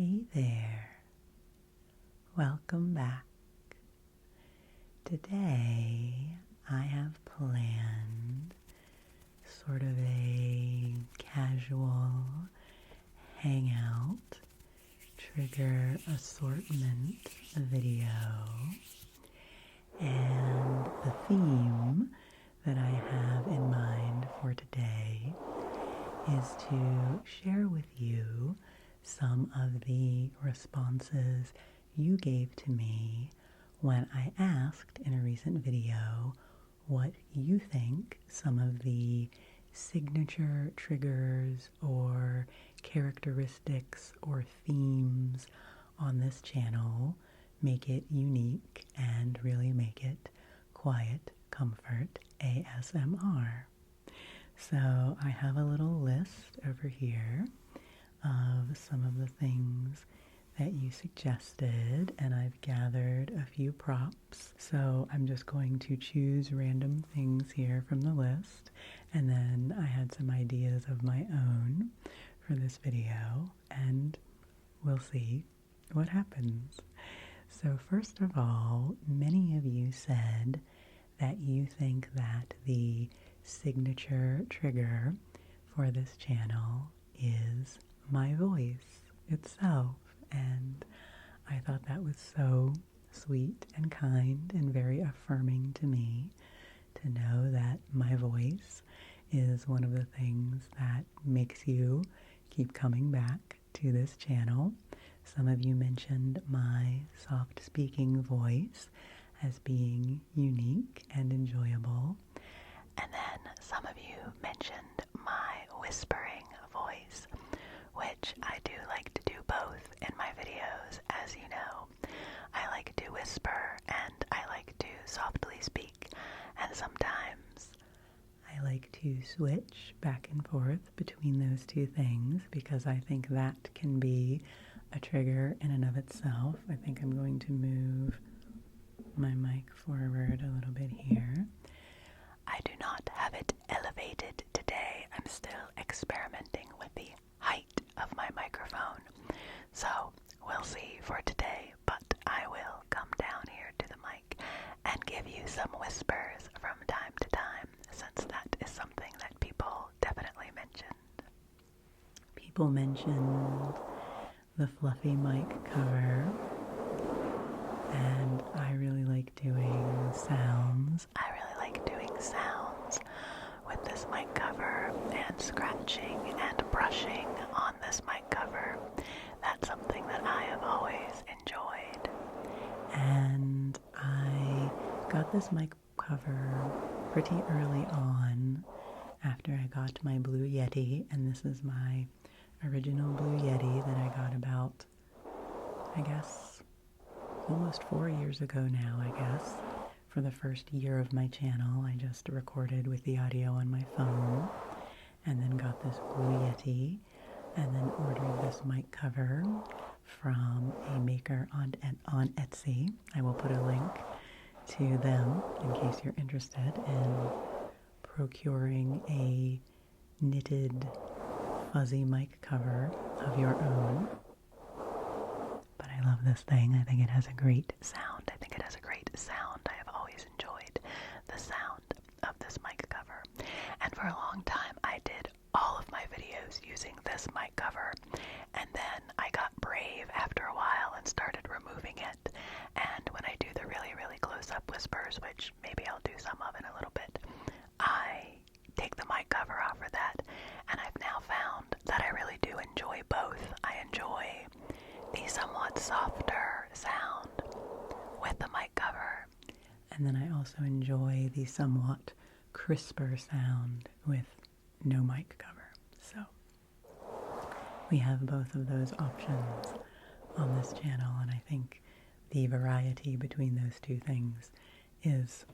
Hey there, welcome back. Today I have planned sort of a casual hangout, trigger assortment video, and the theme that I have in mind for today is to share with you some of the responses you gave to me when I asked in a recent video what you think some of the signature triggers or characteristics or themes on this channel make it unique and really make it quiet comfort ASMR. So I have a little list over here of some of the things that you suggested, and I've gathered a few props. So I'm just going to choose random things here from the list, and then I had some ideas of my own for this video, and we'll see what happens. So first of all, many of you said that you think that the signature trigger for this channel is my voice itself, and I thought that was so sweet and kind and very affirming to me to know that my voice is one of the things that makes you keep coming back to this channel. Some of you mentioned my soft speaking voice as being unique and enjoyable, and then some of you mentioned my whispering voice, which I do like to do both in my videos. As you know, I like to whisper and I like to softly speak, and sometimes I like to switch back and forth between those two things because I think that can be a trigger in and of itself. I think I'm going to move my mic forward a little bit here. I do not have it elevated today. I'm still experimenting with the height of my microphone. So we'll see for today, but I will come down here to the mic and give you some whispers from time to time, since that is something that people definitely mentioned. People mentioned the fluffy mic cover, and I really like doing sounds. I really like doing sounds with this mic cover and scratching and brushing on this mic cover. That's something that I have always enjoyed. And I got this mic cover pretty early on after I got my Blue Yeti, and this is my original Blue Yeti that I got about, I guess, almost 4 years ago now, I guess. For the first year of my channel, I just recorded with the audio on my phone, and then got this Blue Yeti, and then ordered this mic cover from a maker on Etsy. I will put a link to them in case you're interested in procuring a knitted fuzzy mic cover of your own. But I love this thing. I think it has a great sound. I have always enjoyed the sound of this mic cover. And for a long time, I did all of my videos using this mic cover. And then I got brave after a while and started removing it. And when I do the really, really close-up whispers, which maybe I'll do some of in a little bit, I take the mic cover off for that. And I've now found that I really do enjoy both. I enjoy the somewhat softer sound with the mic cover, and then I also enjoy the somewhat crisper sound with no mic cover. So we have both of those options on this channel, and I think the variety between those two things is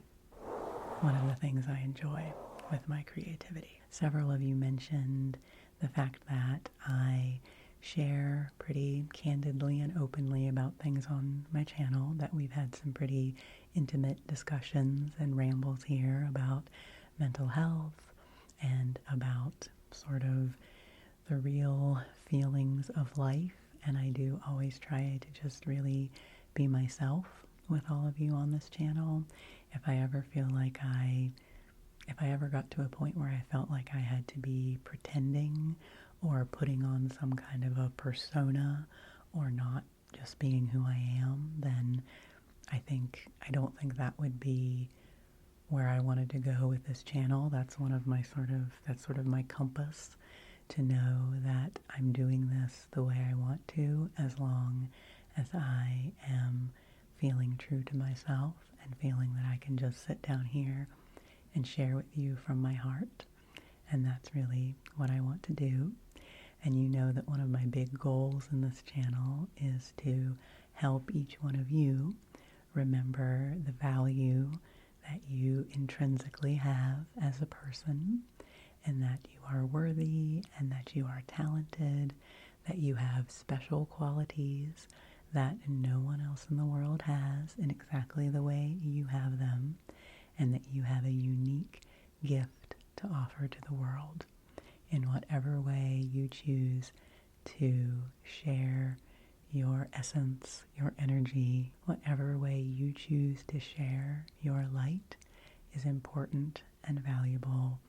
one of the things I enjoy with my creativity. Several of you mentioned the fact that I share pretty candidly and openly about things on my channel, that we've had some pretty intimate discussions and rambles here about mental health and about sort of the real feelings of life and I do always try to just really be myself with all of you on this channel. If I ever got to a point where I felt like I had to be pretending or putting on some kind of a persona or not just being who I am, then I don't think that would be where I wanted to go with this channel. That's sort of my compass, to know that I'm doing this the way I want to, as long as I am feeling true to myself and feeling that I can just sit down here and share with you from my heart. And that's really what I want to do. And you know that one of my big goals in this channel is to help each one of you remember the value that you intrinsically have as a person, and that you are worthy, and that you are talented, that you have special qualities that no one else in the world has in exactly the way you have them, and that you have a unique gift to offer to the world in whatever way you choose to share your essence, your energy. Whatever way you choose to share your light is important and valuable,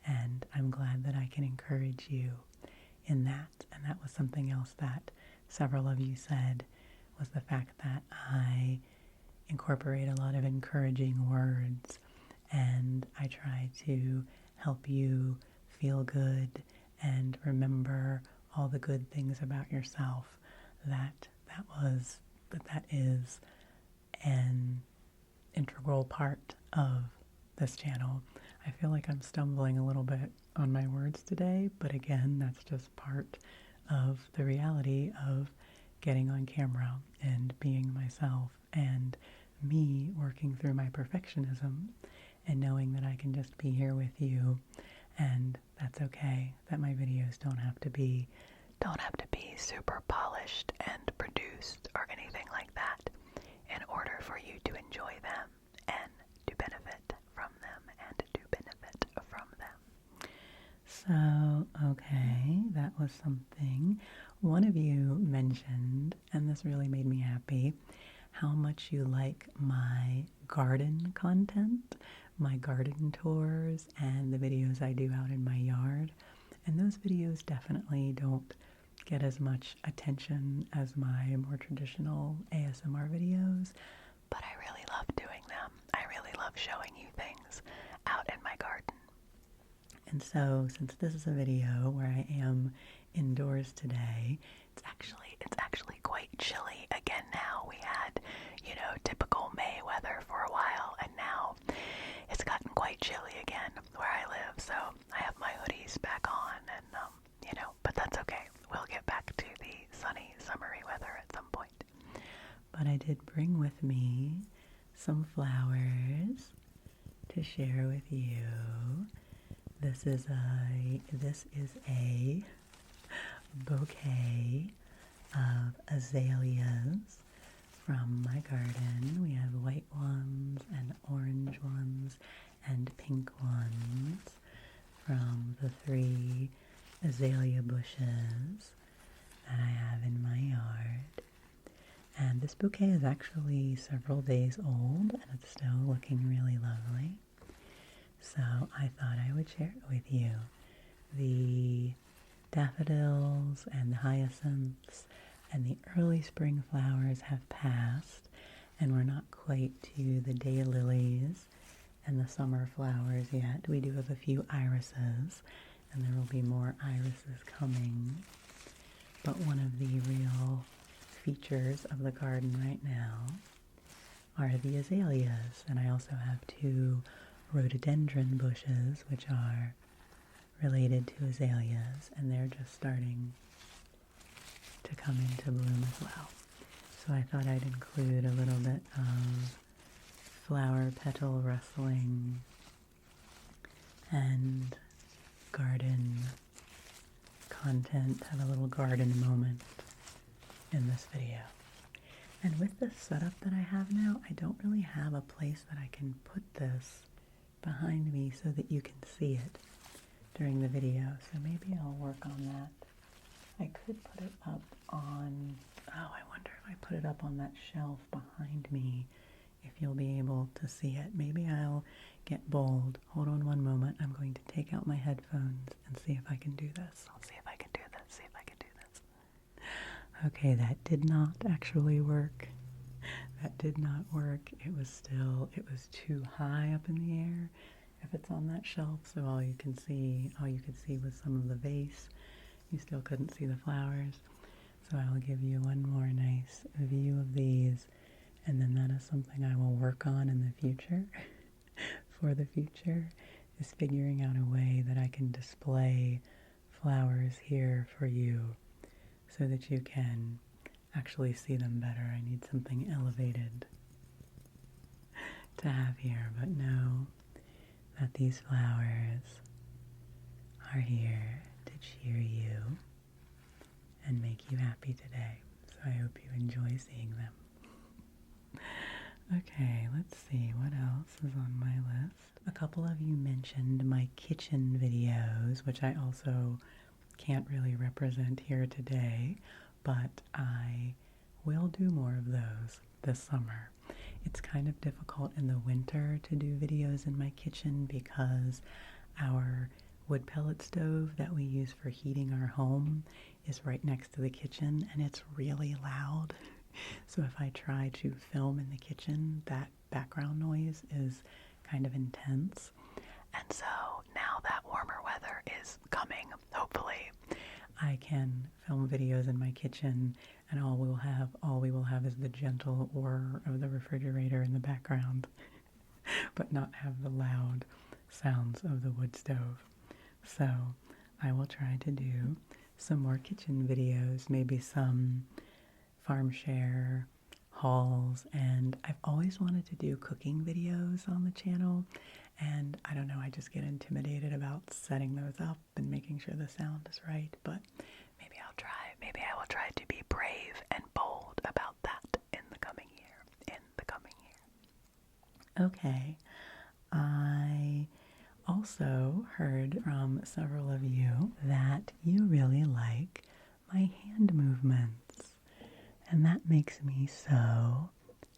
and I'm glad that I can encourage you in that. And that was something else that several of you said, was the fact that I incorporate a lot of encouraging words, and I try to help you feel good and remember all the good things about yourself. That is an integral part of this channel. I feel like I'm stumbling a little bit on my words today, but again, that's just part of the reality of getting on camera and being myself, and me working through my perfectionism and knowing that I can just be here with you, and that's okay, that my videos don't have to be super polished and produced or anything like that in order for you to enjoy them and to benefit from them and to benefit from them. So, okay, that was something. One of you mentioned, and this really made me happy, how much you like my garden content, my garden tours, and the videos I do out in my yard. And those videos definitely don't get as much attention as my more traditional ASMR videos, but I really love doing them. I really love showing you things out in my garden. And so, since this is a video where I am indoors today, it's actually quite chilly again now. We had, typical May weather for a while, and now it's gotten quite chilly again where I live, so I have my hoodies back on, and but that's okay. We'll get back to the sunny, summery weather at some point. But I did bring with me some flowers to share with you. This is a bouquet of azaleas from my garden. We have white ones and orange ones and pink ones from the 3 azalea bushes that I have in my yard. And this bouquet is actually several days old, and it's still looking really lovely. So I thought I would share it with you. The daffodils and the hyacinths and the early spring flowers have passed, and we're not quite to the daylilies and the summer flowers yet. We do have a few irises, and there will be more irises coming. But one of the real features of the garden right now are the azaleas, and I also have 2 rhododendron bushes, which are related to azaleas, and they're just starting to come into bloom as well. So I thought I'd include a little bit of flower petal rustling and garden content, have a little garden moment in this video. And with this setup that I have now, I don't really have a place that I can put this behind me so that you can see it during the video. So maybe I'll work on that. I could put it up on put it up on that shelf behind me if you'll be able to see it. Maybe I'll get bold. Hold on one moment. I'm going to take out my headphones and see if I can do this. I'll see if I can do this. See if I can do this. Okay, that did not actually work. That did not work. It was too high up in the air if it's on that shelf, so all you could see was some of the vase. You still couldn't see the flowers. So I'll give you one more nice view of these, and then that is something I will work on in the future. For the future, is figuring out a way that I can display flowers here for you so that you can actually see them better. I need something elevated to have here, but know that these flowers are here to cheer you and make you happy today. So I hope you enjoy seeing them. Okay, let's see what else is on my list. A couple of you mentioned my kitchen videos, which I also can't really represent here today, but I will do more of those this summer. It's kind of difficult in the winter to do videos in my kitchen because our wood pellet stove that we use for heating our home is right next to the kitchen, and it's really loud. So if I try to film in the kitchen, that background noise is kind of intense. And so now that warmer weather is coming, hopefully, I can film videos in my kitchen, and all we will have is the gentle whir of the refrigerator in the background, but not have the loud sounds of the wood stove. So I will try to do some more kitchen videos, maybe some farm share hauls, and I've always wanted to do cooking videos on the channel, and I don't know, I just get intimidated about setting those up and making sure the sound is right, but maybe I will try to be brave and bold about that in the coming year. Okay, I also heard from several of you that you really like my hand movements, and that makes me so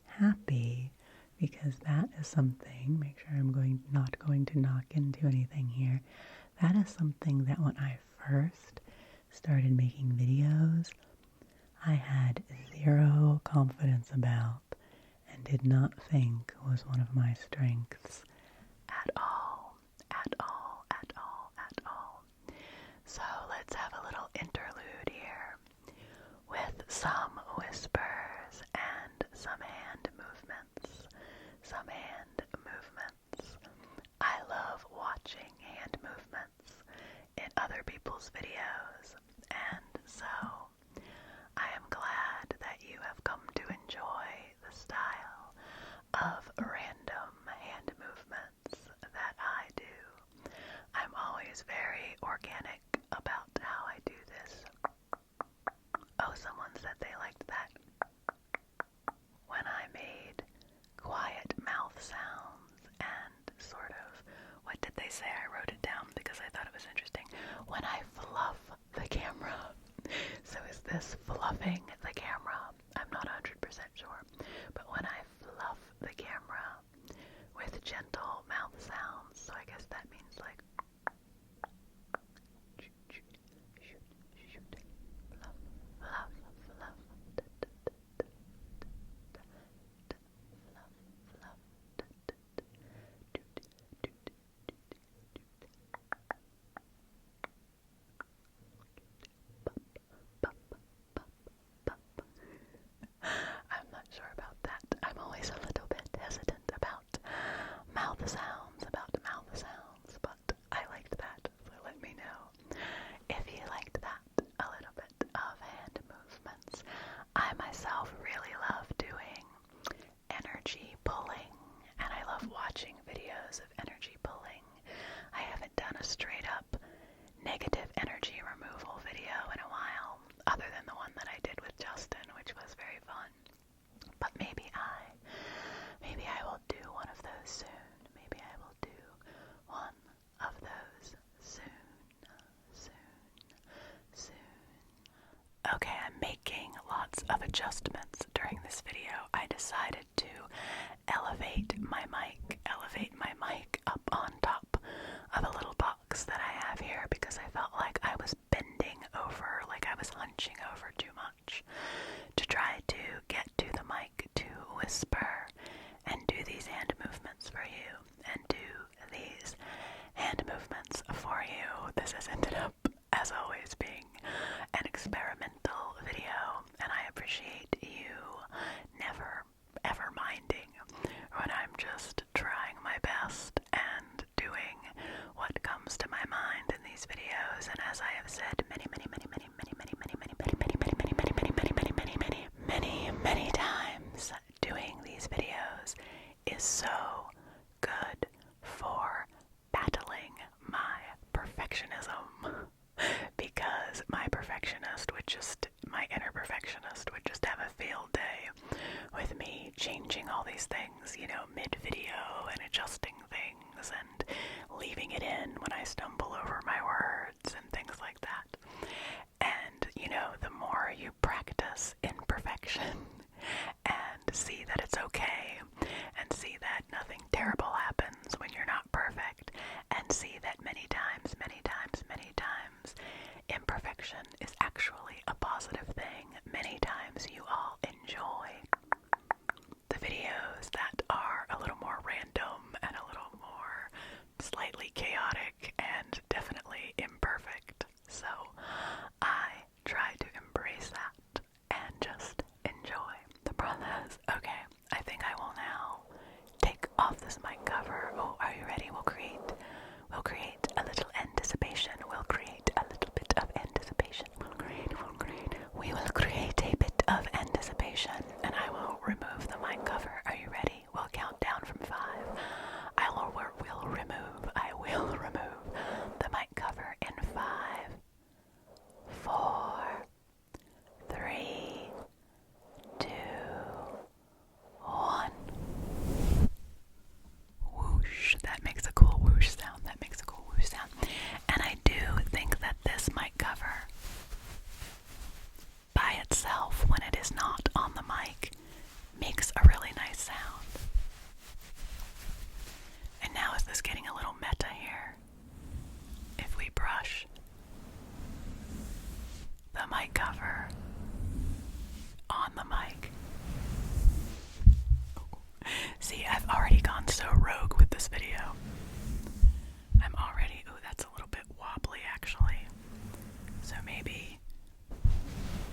happy because that is something, make sure I'm not going to knock into anything here, that is something that when I first started making videos, I had zero confidence about and did not think was one of my strengths at all, at all, at all, at all. So let's have a little interlude here with some whispers and some hand movements. I love watching hand movements in other people's videos, and so I am glad that you have come to enjoy the style of random hand movements that I do. I'm always very organic about how I do this. Oh, someone said they liked that when I made quiet mouth sounds and sort of, what did they say? I wrote it down because I thought it was interesting. When I fluff the camera. So is this fluffing the camera? I'm not 100% sure. But when I fluff the camera with gentle mouth sounds, so I guess that means like I'm not sure about that. I'm always a little bit hesitant about mouth sounds, but I liked that, so let me know if you liked that, a little bit of hand movements. I myself really love doing energy pulling, and I love watching videos of energy pulling. I haven't done a straight up negative energy removal video in a while, other than the one that I did with Justin, which was very fun. But maybe I will do one of those soon. Maybe I will do one of those soon. Okay, I'm making lots of adjustments during far too much to try to get to the mic to whisper and do these hand movements for you and do these hand movements for you. This has ended up, as always, being an experimental video, and I appreciate you never ever minding when I'm just trying my best and doing what comes to my mind in these videos. And as I have said many times, doing these videos is so good for battling my perfectionism, because my inner perfectionist would just have a field day with me changing all these things, mid-video, and adjusting things and leaving it in when I stumble over my words and things like that. And, the more you practice imperfection and see that it's okay, and see that nothing terrible happens when you're not perfect, and see that many times, imperfection is actually a positive thing. Many times you all enjoy the videos that are a little more random and a little more slightly chaotic and definitely imperfect. So I try to embrace that and just enjoy the process. Okay, I think I will now take off this mic cover. Oh, are you ready? We'll create a little anticipation. We'll create a little bit of anticipation. We will create a bit of anticipation, and I will remove the mic cover. Are you ready? We'll count down from 5. I will remove the mic cover in 5, 4, 3, 2, 1. Whoosh. That makes a cool whoosh sound. And I do think that this mic cover, by itself, when it is not on the mic, makes a really nice sound. And now, is this getting a little meta here? If we brush the mic cover on the mic. See, I've already gone so rogue with this video. That's a little bit wobbly actually. So maybe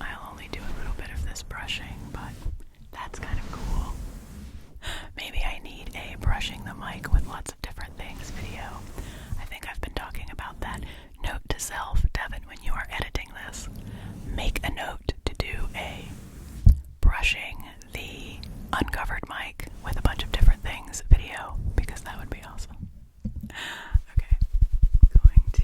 I'll only do a little bit of this brushing, but that's kind of cool. Maybe I need a brushing the mic with lots of different things video. I think I've been talking about that. Note to self, Devin, when you are editing this, make a note to do a brushing the uncovered mic with a bunch of different things video, because that would be awesome. Okay, going to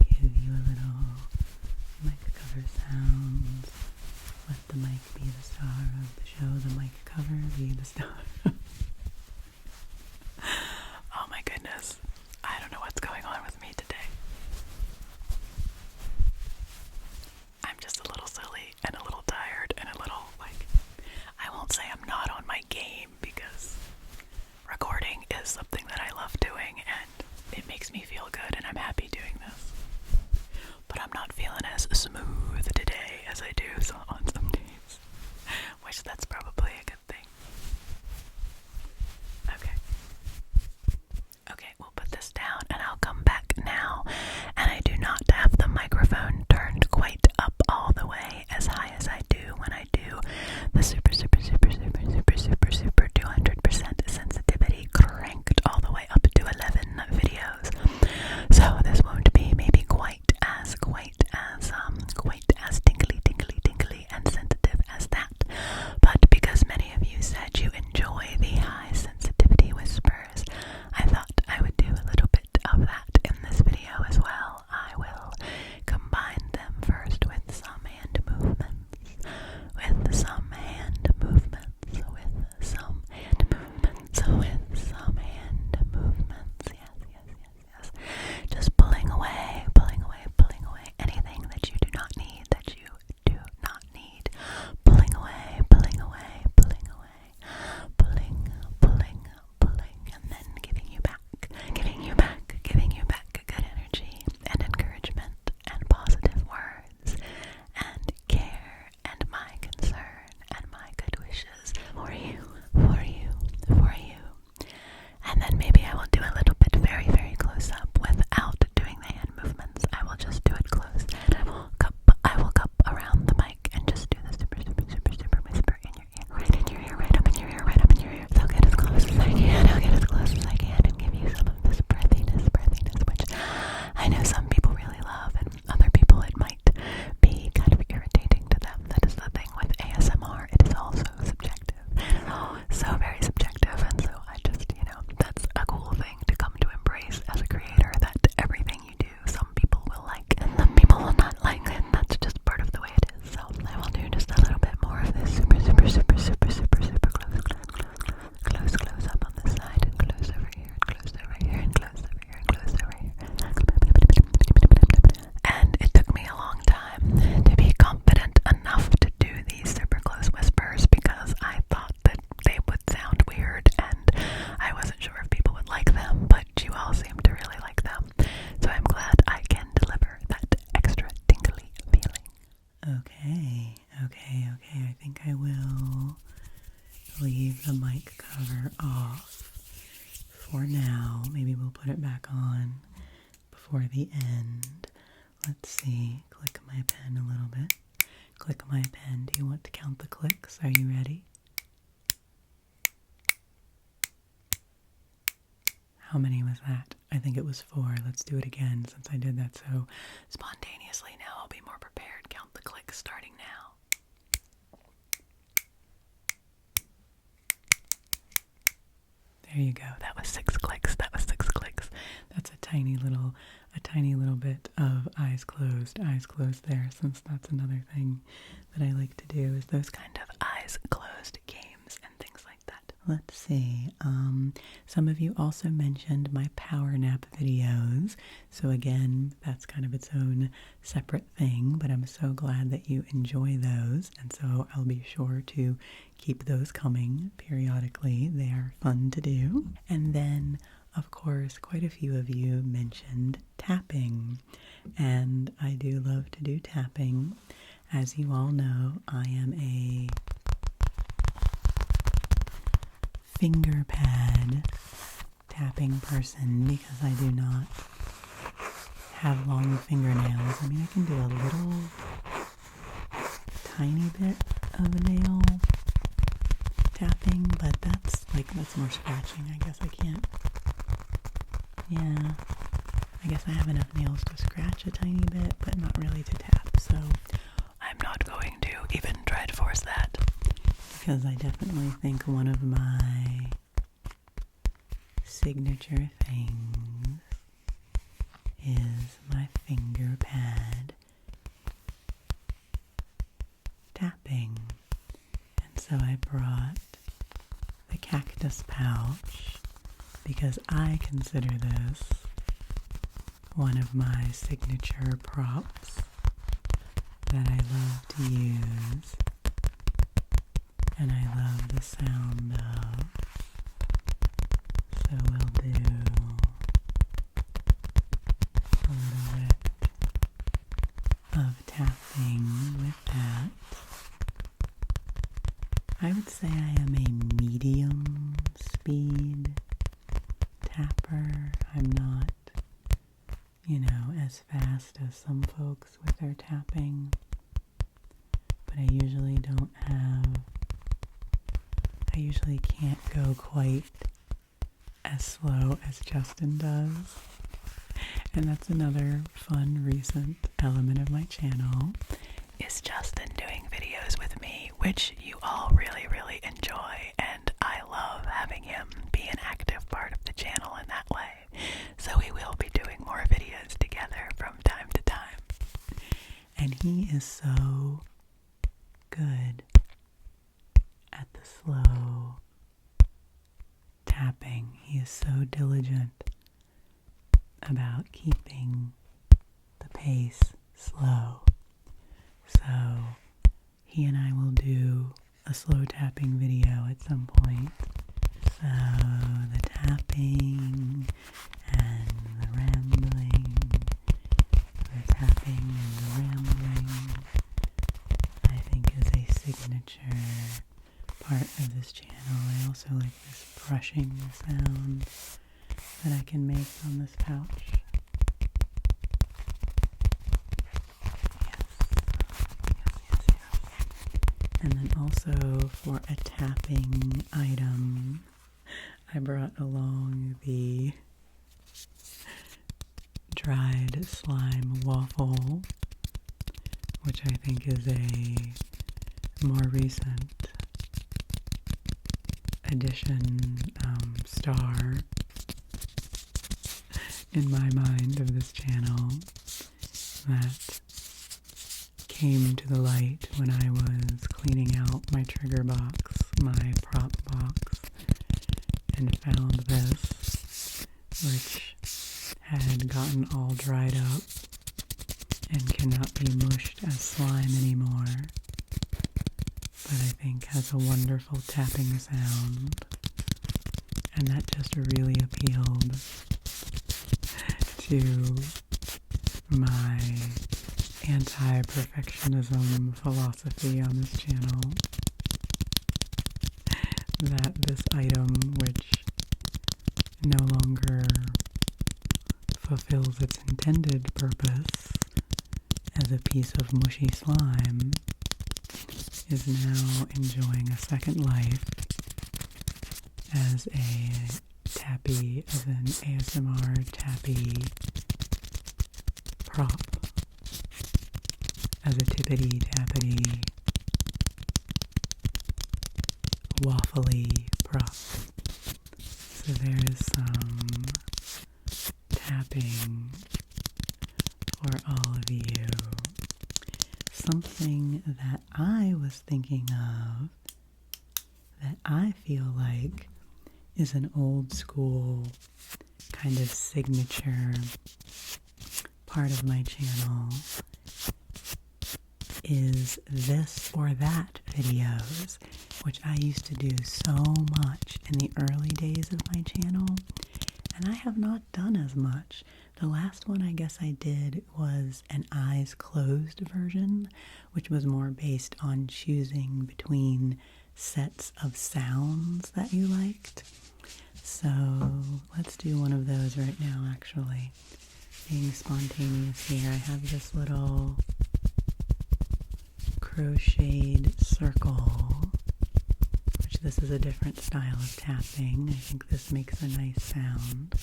give you a little mic cover sounds. Let the mic be the star of the show, the mic cover be the star. Oh my goodness, I don't know what's going on with me today. I'm just a little silly and a little tired and a little, I won't say I'm not on my game, because recording is something that I love doing and it makes me feel good and I'm happy doing this. But I'm not feeling as smooth today as I do on some days, which that's probably a good thing. know some people really love, and other people it might be kind of irritating to them. That is the thing with ASMR. It is also subjective. Oh, so very subjective, and so I just, that's a cool thing to come to embrace as a creator, that everything you do, some people will like, and some people will not like, and that's just part of the way it is. So I will do just a little bit more of this super close up on this side, and close over here, and close over here, and close over here, and close over here. And it took me a long time to be confident enough to do these super close whispers, because I thought that they would sound weird, and I wasn't sure if people would like them, but you all seem to really like them. So I'm glad I can deliver that extra tingly feeling. Okay. I think I will leave the mic cover off for now. Maybe we'll put it back on before the end. Let's see. Click my pen a little bit. Click my pen. Do you want to count the clicks? Are you ready? How many was that? I think it was 4. Let's do it again since I did that so spontaneously. Now I'll be more prepared. Count the clicks starting now. There you go. That was 6 clicks. That's a tiny little bit of eyes closed there, since that's another thing that I like to do, is those kind of eyes closed games and things like that. Let's see. Some of you also mentioned my power nap videos. So again, that's kind of its own separate thing, but I'm so glad that you enjoy those. And so I'll be sure to keep those coming periodically. They are fun to do. And then, of course, quite a few of you mentioned tapping. And I do love to do tapping. As you all know, I am a finger pad tapping person because I do not have long fingernails. I mean, I can do a little tiny bit of nail tapping, but that's more scratching. I guess I can't. Yeah, I guess I have enough nails to scratch a tiny bit, but not really to tap. So I'm not going to even try to force that, because I definitely think one of my signature things is my finger pad tapping. And so I brought the cactus pouch because I consider this one of my signature props that I love to use and I love the sound of. So we'll do a little bit of tapping with that. I would say I am a medium speed tapper. I'm not, as fast as some folks with their tapping, but I usually can't go quite as slow as Justin does. And that's another fun recent element of my channel, is Justin doing videos with me, which you all really, really enjoy, and I love having him be an active part of the channel in that way. So we will be doing more videos together from time to time. And he is so good at the slow tapping. He is so diligent about keeping the pace slow. So he and I will do a slow tapping video at some point. So the tapping and the rambling, the tapping and the rambling, I think is a signature part of this channel. I also like this brushing sound that I can make on this pouch. And then also for a tapping item, I brought along the dried slime waffle, which I think is a more recent addition, star in my mind of this channel that came to the light when I was cleaning out my trigger box, my prop box, and found this, which had gotten all dried up and cannot be mushed as slime anymore, but I think has a wonderful tapping sound, and that just really appealed to my anti-perfectionism philosophy on this channel, that this item, which no longer fulfills its intended purpose as a piece of mushy slime, is now enjoying a second life as an ASMR tappy prop, as a tippity-tappity, waffly prop. So there is some tapping for all of you. Something that I was thinking of that I feel like is an old school kind of signature part of my channel is this or that videos, which I used to do so much in the early days of my channel, and I have not done as much. The last one I guess I did was an eyes closed version, which was more based on choosing between sets of sounds that you liked. So let's do one of those right now, actually. Being spontaneous here, I have this little crocheted circle, which this is a different style of tapping. I think this makes a nice sound.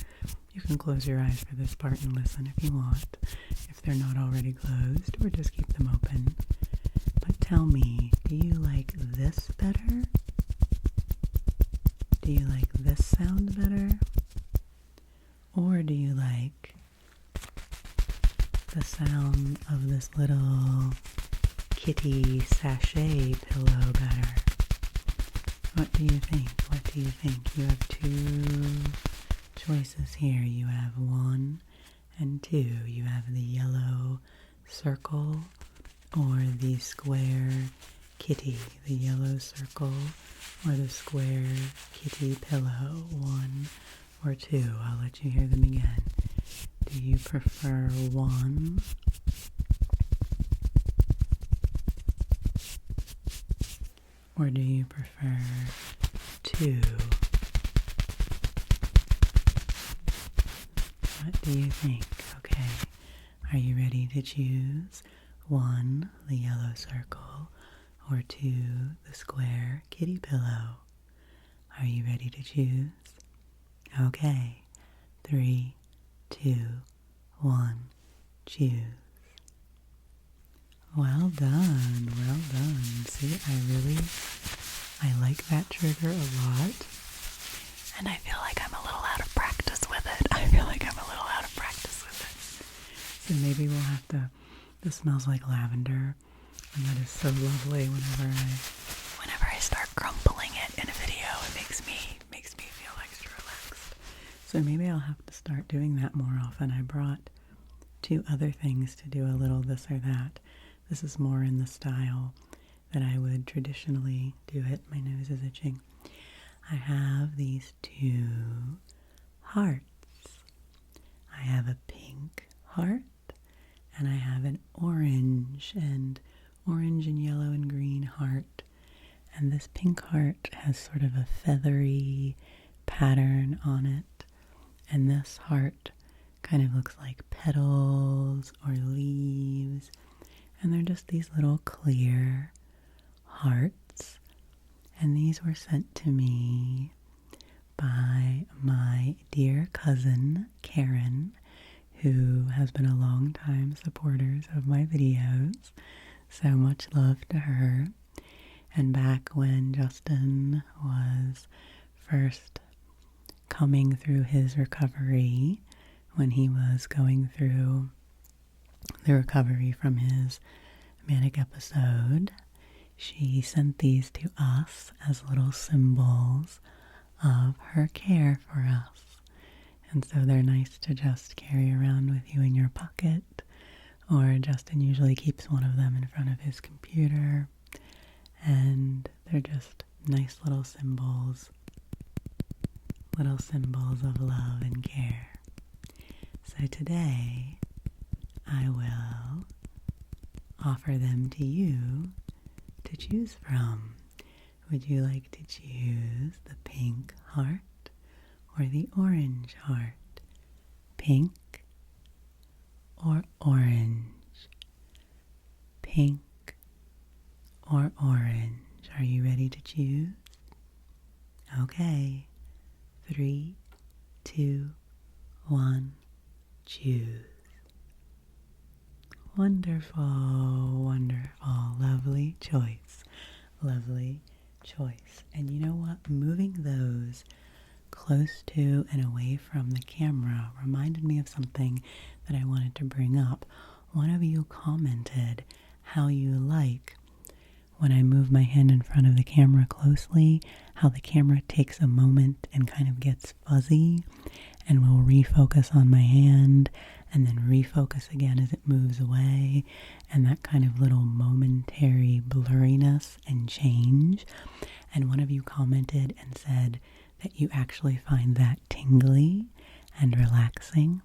You can close your eyes for this part and listen if you want, if they're not already closed, or just keep them open. But tell me, do you like this better? Do you like this sound better? Or do you like the sound of this little kitty sachet pillow better? What do you think? What do you think? You have two choices here. You have 1 and 2. You have the yellow circle or the square kitty. The yellow circle or the square kitty pillow. 1 or 2. I'll let you hear them again. Do you prefer 1? Or do you prefer 2? What do you think? Okay. Are you ready to choose 1, the yellow circle, or 2, the square kitty pillow? Are you ready to choose? Okay. 3, 2, 1, choose. Well done, well done. See, I like that trigger a lot. And I feel like I'm a little out of practice with it. So maybe we'll have to, this smells like lavender, and that is so lovely whenever I start crumpling it in a video. It makes me feel extra relaxed. So maybe I'll have to start doing that more often. I brought 2 other things to do a little this or that. This is more in the style that I would traditionally do it. My nose is itching. I have these 2 hearts. I have a pink heart and I have an orange and yellow and green heart. And this pink heart has sort of a feathery pattern on it. And this heart kind of looks like petals or leaves. And they're just these little clear hearts. And these were sent to me by my dear cousin, Karen, who has been a long time supporter of my videos. So much love to her. And back when Justin was first coming through his recovery, when he was going through the recovery from his manic episode, she sent these to us as little symbols of her care for us. And so they're nice to just carry around with you in your pocket, or Justin usually keeps one of them in front of his computer, and they're just nice little symbols of love and care. So today I will offer them to you to choose from. Would you like to choose the pink heart or the orange heart? Pink or orange? Pink or orange? Are you ready to choose? Okay. 3, 2, 1, choose. Wonderful, wonderful, lovely choice, lovely choice. And you know what? Moving those close to and away from the camera reminded me of something that I wanted to bring up. One of you commented how you like when I move my hand in front of the camera closely, how the camera takes a moment and kind of gets fuzzy and will refocus on my hand and then refocus again as it moves away, and that kind of little momentary blurriness and change. And one of you commented and said that you actually find that tingly and relaxing.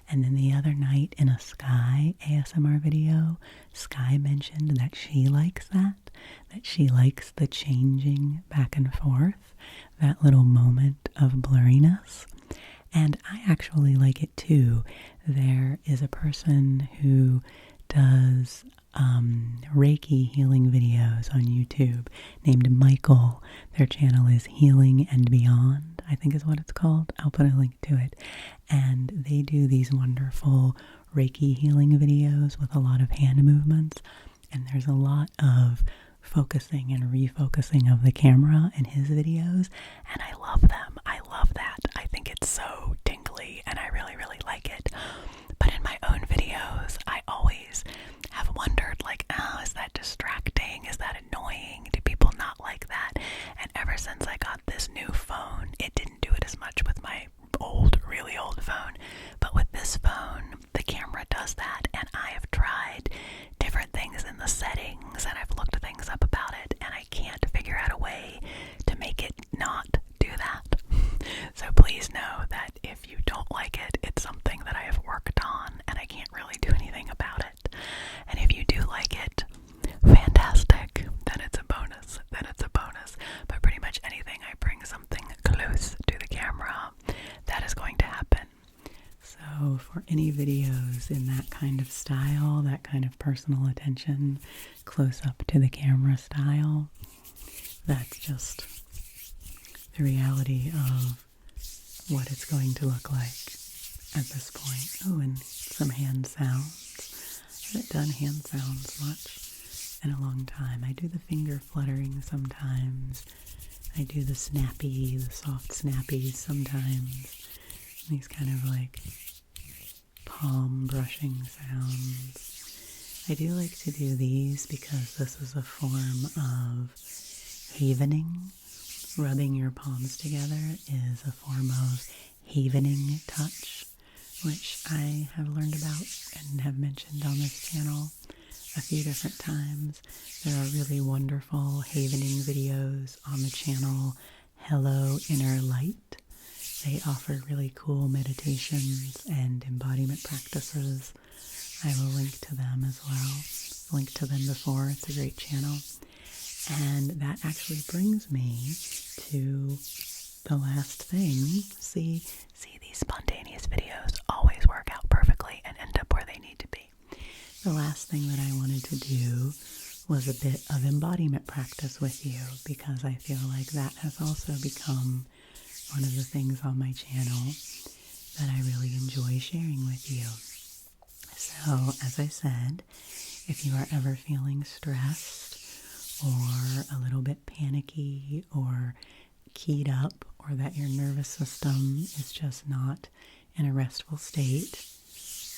And then the other night in a Sky ASMR video, Sky mentioned that she likes that she likes the changing back and forth, that little moment of blurriness. And I actually like it too. There is a person who does Reiki healing videos on YouTube named Michael. Their channel is Healing and Beyond, I think is what it's called. I'll put a link to it. And they do these wonderful Reiki healing videos with a lot of hand movements. And there's a lot of focusing and refocusing of the camera in his videos. And I love them. I love that. I think it's so tingly and I really, really like it. But in my own videos, I always have wondered, like, oh, is that distracting? Is that annoying? Do people not like that? And ever since I got this new phone, it didn't do it as much with my old, really old phone. But with this phone, the camera does that. And I have tried different things in the settings and I've looked things up about it and I can't figure out a way to make it not do that. So please know that if you don't like it, it's something that I have worked on and I can't really do anything about it. And if you do like it, fantastic. Then it's a bonus. But pretty much anything I bring something close to the camera, that is going to happen. So for any videos in that kind of style, that kind of personal attention, close up to the camera style, that's just the reality of what it's going to look like at this point. Oh, and some hand sounds. I haven't done hand sounds much in a long time. I do the finger fluttering sometimes. I do the snappy, the soft snappies sometimes. These kind of like palm brushing sounds. I do like to do these because this is a form of havening. Rubbing your palms together is a form of havening touch, which I have learned about and have mentioned on this channel a few different times. There are really wonderful havening videos on the channel Hello Inner Light. They offer really cool meditations and embodiment practices. I will link to them as well. Linked to them before. It's a great channel. And that actually brings me to the last thing. See, these spontaneous videos always work out perfectly and end up where they need to be. The last thing that I wanted to do was a bit of embodiment practice with you, because I feel like that has also become one of the things on my channel that I really enjoy sharing with you. So, as I said, if you are ever feeling stressed or a little bit panicky or keyed up, or that your nervous system is just not in a restful state,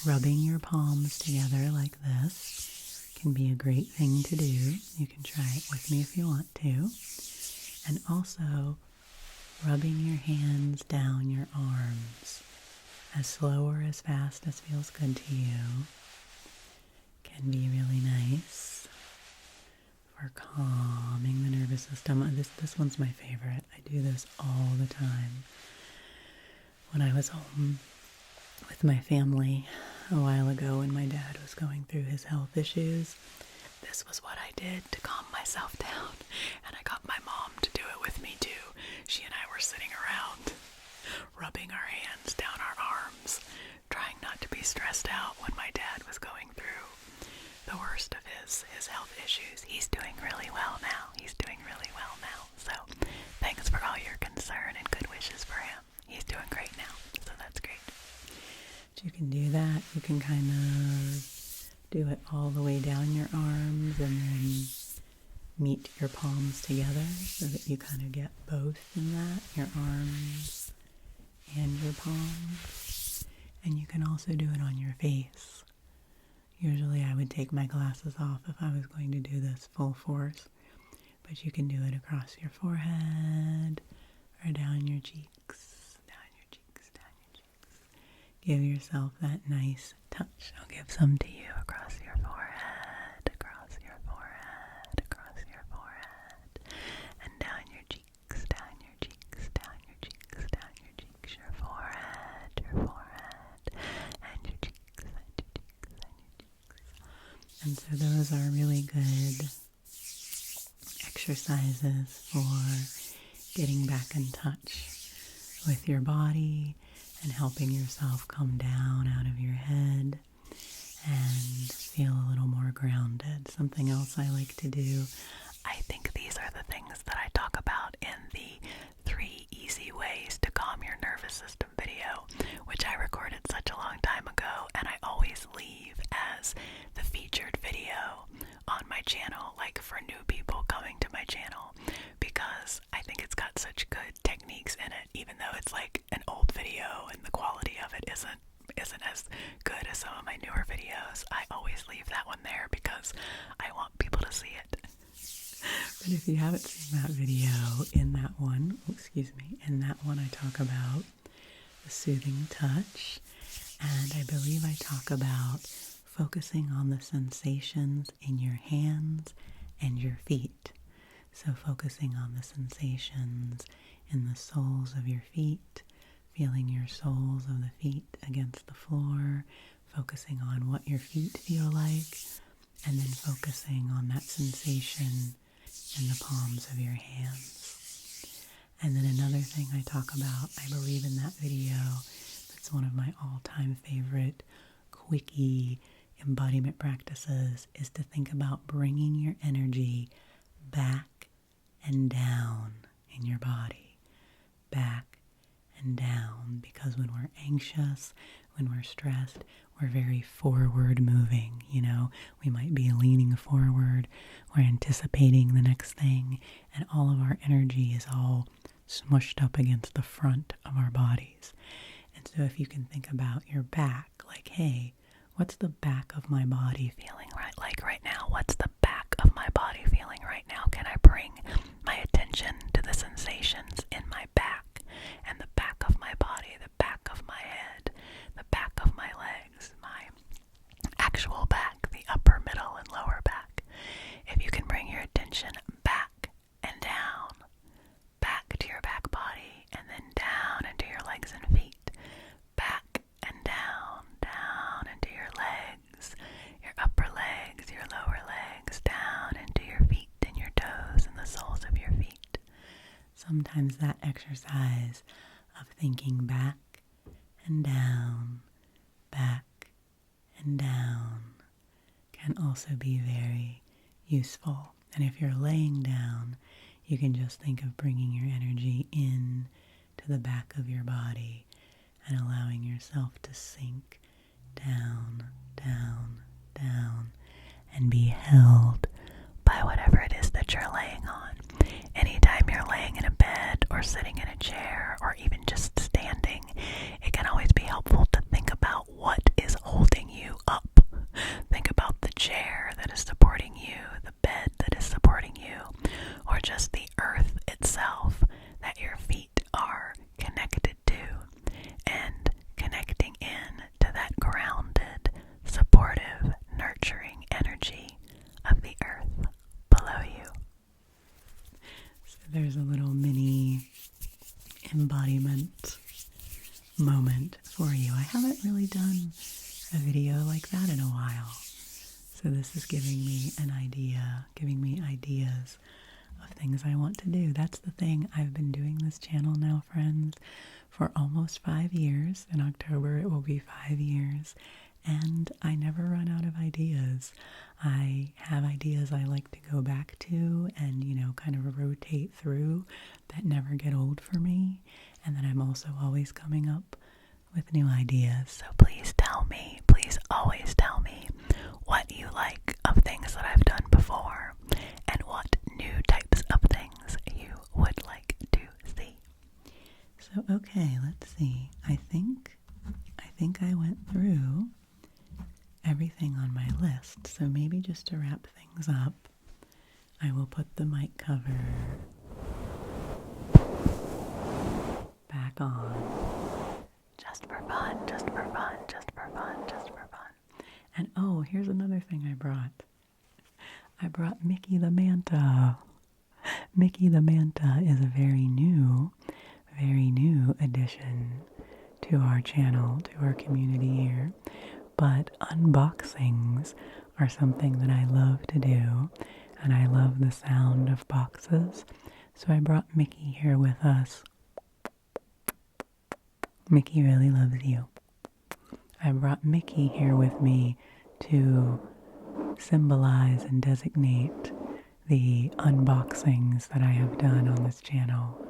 rubbing your palms together like this can be a great thing to do. You can try it with me if you want to. And also, rubbing your hands down your arms, as slow or as fast as feels good to you, can be really nice for calming the nervous system. This one's my favorite. I do this all the time. When I was home with my family a while ago when my dad was going through his health issues, this was what I did to calm myself down. And I got my mom to do it with me too. She and I were sitting around, rubbing our hands down our arms, trying not to be stressed out when my dad was going through the worst of his health issues. He's doing really well now. So thanks for all your concern and good wishes for him. He's doing great now, so that's great. But you can do that. You can kind of do it all the way down your arms and then meet your palms together so that you kind of get both in that, your arms and your palms. And you can also do it on your face. Usually I would take my glasses off if I was going to do this full force, but you can do it across your forehead or down your cheeks, down your cheeks, down your cheeks. Give yourself that nice touch. I'll give some to you across your forehead, across your forehead, across your forehead, and down your cheeks, down your cheeks, down your cheeks, down your cheeks, your forehead, and your cheeks, and your cheeks, and your cheeks. And so those are really good exercises for getting back in touch with your body and helping yourself come down out of your head and feel a little more grounded. Something else I like to do, I think these are the things that I talk about in the 3 easy ways to calm your nervous system video, which I recorded such a long time ago, and I always leave as the featured video on my channel, like for new people coming to my channel, because I think it's got such good techniques in it, even though it's like an old video and the quality of it isn't as good as some of my newer videos. I always leave that one there because I want people to see it. But if you haven't seen that video, in that one I talk about the soothing touch, and I believe I talk about focusing on the sensations in your hands and your feet. So focusing on the sensations in the soles of your feet, feeling your soles of the feet against the floor, focusing on what your feet feel like, and then focusing on that sensation in the palms of your hands. And then another thing I talk about, I believe in that video, that's one of my all-time favorite quickie embodiment practices, is to think about bringing your energy back and down in your body. Back and down, because when we're anxious, when we're stressed, we're very forward moving, we might be leaning forward, we're anticipating the next thing, and all of our energy is all smushed up against the front of our bodies. And so if you can think about your back, like, hey, what's the back of my body feeling right now? What's the back of my body feeling right now? Can I bring my attention to the sensations in my back and the back of my body, the back of my head, the back of my legs, my actual back, the upper, middle, and lower back? If you can bring your attention back and down, back to your back body, and then down into your legs and feet, back and down, down into your legs, your upper legs, your lower legs, down into your feet and your toes and the soles of your feet. Sometimes that exercise of thinking back and down can also be very useful. And if you're laying down, you can just think of bringing your energy in to the back of your body and allowing yourself to sink down, down, down, and be held by whatever it is that you're laying on. Anytime you're laying in a bed or sitting in a chair or even just standing, it can always be helpful to think about what is holding you up. Think about the chair that is supporting you, the bed that is supporting you, or just the earth itself that your feet are connected to, and connecting in to that grounded, supportive, nurturing energy of the earth below you. So there's a little mini embodiment moment for you. I haven't really done a video like that in a while. So this is giving me an idea, giving me ideas of things I want to do. That's the thing. I've been doing this channel now, friends, for almost 5 years. In October, it will be 5 years. And I never run out of ideas. I have ideas I like to go back to and, kind of rotate through that never get old for me. And then I'm also always coming up with new ideas. So please tell me, please always tell me what you like of things that I've done before and what new types of things you would like to see. So, okay, let's see. I think I went through everything on my list. So maybe just to wrap things up, I will put the mic cover back on. Just for fun, just for fun, just for fun, just for fun. And oh, here's another thing I brought. I brought Mickey the Manta. Mickey the Manta is a very new addition to our channel, to our community here. But unboxings are something that I love to do, and I love the sound of boxes. So I brought Mickey here with us. Mickey really loves you. I brought Mickey here with me to symbolize and designate the unboxings that I have done on this channel,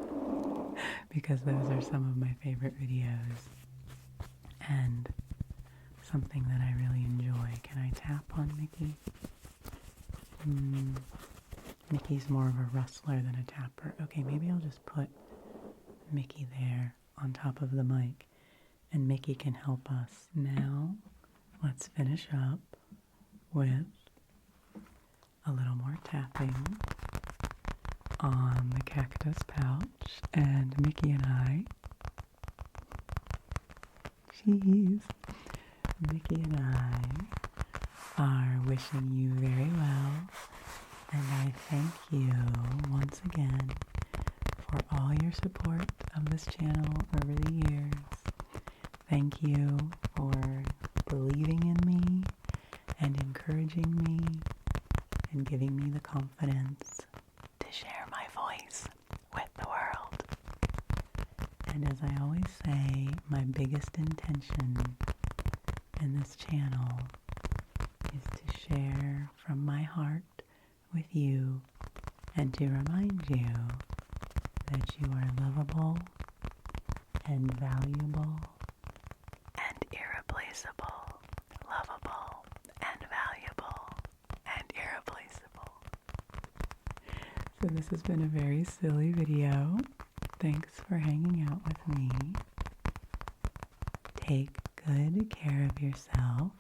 because those are some of my favorite videos and something that I really enjoy. Can I tap on Mickey? Mickey's more of a rustler than a tapper. Okay, maybe I'll just put Mickey there on top of the mic, and Mickey can help us. Now, let's finish up with a little more tapping on the cactus pouch, and Mickey and I, Mickey and I are wishing you very well, and I thank you once again for all your support of this channel over the years. Thank you for believing in me and encouraging me and giving me the confidence to share my voice with the world. And as I always say, my biggest intention in this channel is to share from my heart with you and to remind you that you are lovable and valuable and irreplaceable. Lovable and valuable and irreplaceable. So this has been a very silly video. Thanks for hanging out with me. Take good care of yourself.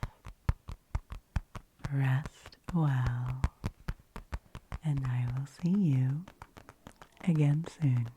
Rest well. And I will see you again soon.